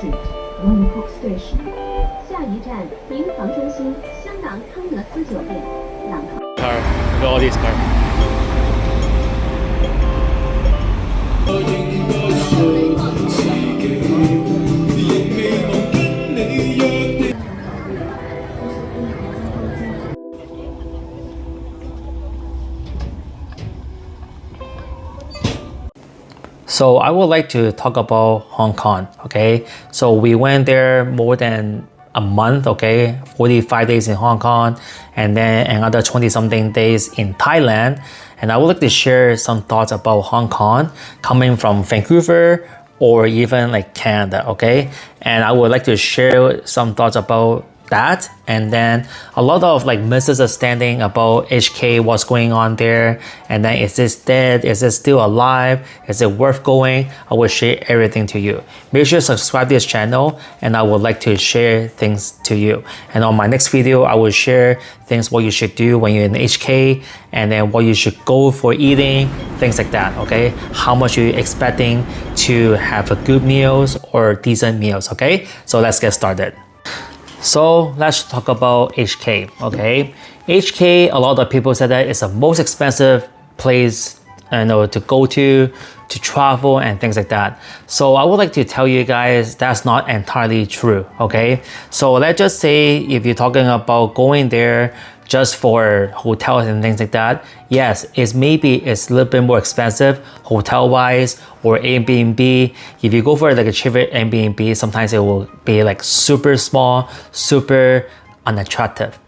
Street, Bangkok Station. 下一站，民航中心香港康乐斯酒店，朗豪。Car, look at all these cars. So I would like to talk about Hong Kong, okay? So we went there more than a month, okay? 45 days in Hong Kong and then another 20 something days in Thailand. And I would like to share some thoughts about Hong Kong coming from Vancouver or even like Canada, okay? And I would like to share some thoughts about that, and then a lot of like misunderstanding about HK, what's going on there, and then is this dead, is it still alive, is it worth going? I will share everything to you. Make sure to subscribe to this channel, and I would like to share things to you. And on my next video, I will share things what you should do when you're in HK, and then what you should go for eating, things like that, okay? How much you're expecting to have a good meals or decent meals, okay? So let's get started. So let's talk about HK, okay? HK, a lot of people said that it's the most expensive place to go to travel and things like that. So I would like to tell you guys that's not entirely true, okay? So let's just say if you're talking about going there just for hotels and things like that, yes, it's a little bit more expensive hotel wise or Airbnb. If you go for like a cheaper Airbnb, sometimes it will be like super small, super unattractive.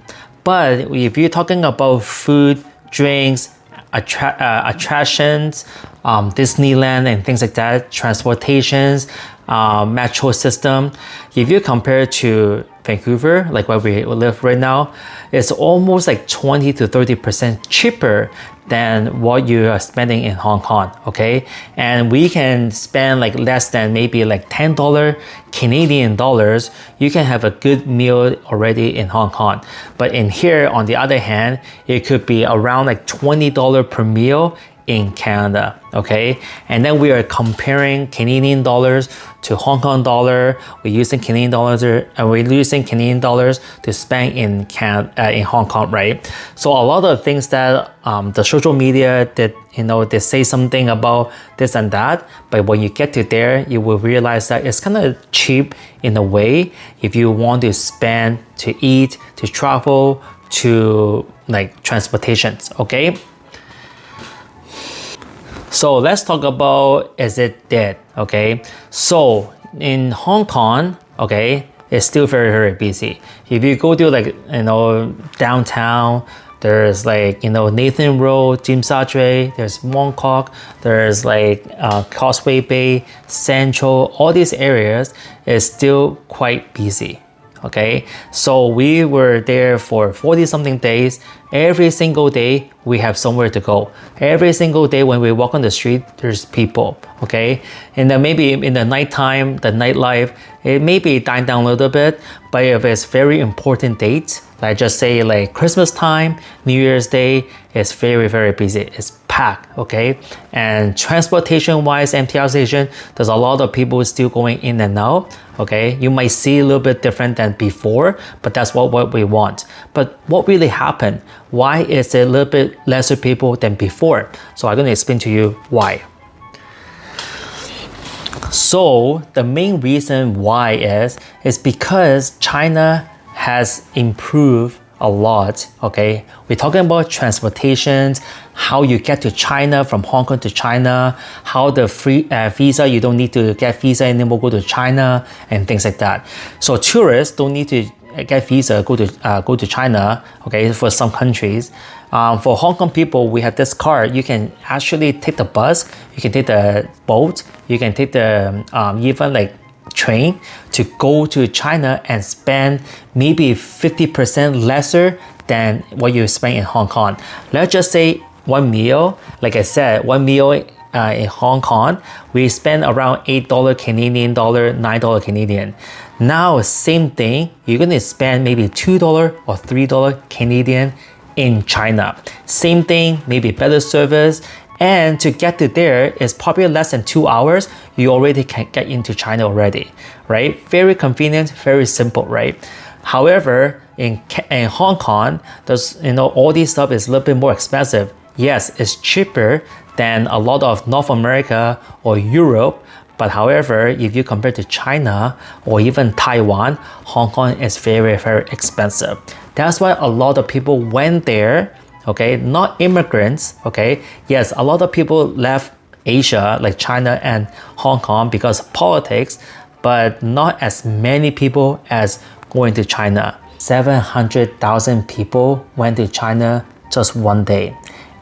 But if you're talking about food, drinks, attractions, Disneyland and things like that, transportations, metro system, if you compare to Vancouver, like where we live right now, it's almost like 20 to 30% cheaper than what you are spending in Hong Kong, okay? And we can spend like less than maybe like $10 Canadian dollars, you can have a good meal already in Hong Kong. But in here, on the other hand, it could be around like $20 per meal in Canada, okay? And then we are comparing Canadian dollars to Hong Kong dollar. We're using Canadian dollars to spend in Hong Kong, right? So a lot of things that the social media they say something about this and that, but when you get to there, you will realize that it's kind of cheap in a way if you want to spend to eat, to travel, to like transportations, okay? So let's talk about, is it dead, okay? So in Hong Kong, okay, it's still very, very busy. If you go to like, downtown, there's like, Nathan Road, Tsim Sha Tsui, there's Mong Kok, there's like Causeway Bay, Central, all these areas is still quite busy. Okay, so we were there for 40 something days. Every single day we have somewhere to go. Every single day when we walk on the street, there's people, okay? And then maybe in the nighttime, the nightlife, it may be dying down a little bit, but if it's very important dates, like just say like Christmas time, New Year's Day, it's very, very busy. It's packed, okay? And transportation wise, MTR station, there's a lot of people still going in and out, okay? You might see a little bit different than before, but that's what we want. But what really happened? Why is it a little bit lesser people than before? So I'm gonna explain to you why. So the main reason why is because China has improved a lot, okay? We're talking about transportations, how you get to China from Hong Kong to China, how the free visa, you don't need to get visa anymore, go to China and things like that. So tourists don't need to get visa, go to China, okay, for some countries. For Hong Kong people, we have this card. You can actually take the bus, you can take the boat, you can take the even like train to go to China and spend maybe 50% lesser than what you spend in Hong Kong. Let's just say one meal, like I said, one meal in Hong Kong, we spend around $8 Canadian dollar, $9 Canadian. Now, same thing, you're gonna spend maybe $2 or $3 Canadian in China. Same thing, maybe better service, And to get to there is probably less than 2 hours. You already can get into China already, right? Very convenient, very simple, right? However, in Hong Kong, there's, all this stuff is a little bit more expensive. Yes, it's cheaper than a lot of North America or Europe, but however, if you compare to China or even Taiwan, Hong Kong is very, very expensive. That's why a lot of people went there, okay? Not immigrants, okay? Yes, a lot of people left Asia, like China and Hong Kong, because of politics, but not as many people as going to China. 700,000 people went to China just one day,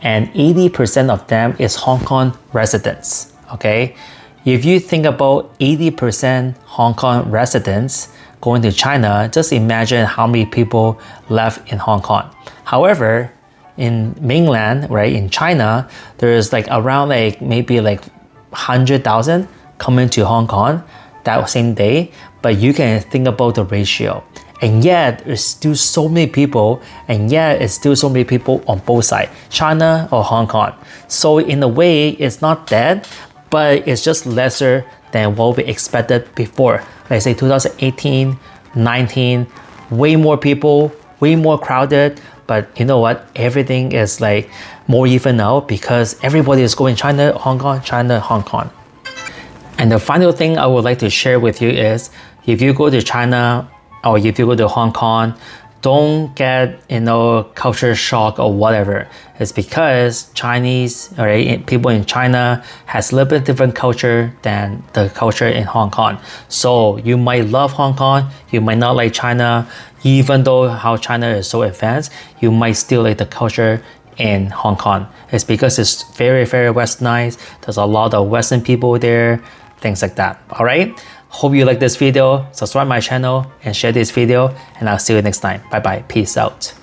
and 80% of them is Hong Kong residents, okay? If you think about 80% Hong Kong residents going to China, just imagine how many people left in Hong Kong. However, in mainland, right, in China, there's like around maybe 100,000 coming to Hong Kong that same day, but you can think about the ratio. And yet, there's still so many people, and yet it's still so many people on both sides, China or Hong Kong. So in a way, it's not dead, but it's just lesser than what we expected before. Let's say 2018, 19, way more people, way more crowded, but you know what? Everything is like more even now because everybody is going China, Hong Kong, China, Hong Kong. And the final thing I would like to share with you is if you go to China or if you go to Hong Kong, don't get culture shock or whatever. It's because Chinese people in China has a little bit different culture than the culture in Hong Kong. So you might love Hong Kong, you might not like China, even though how China is so advanced, you might still like the culture in Hong Kong. It's because it's very, very westernized. There's a lot of Western people there, things like that. All right. Hope you like this video. Subscribe my channel and share this video, and I'll see you next time. Bye bye. Peace out.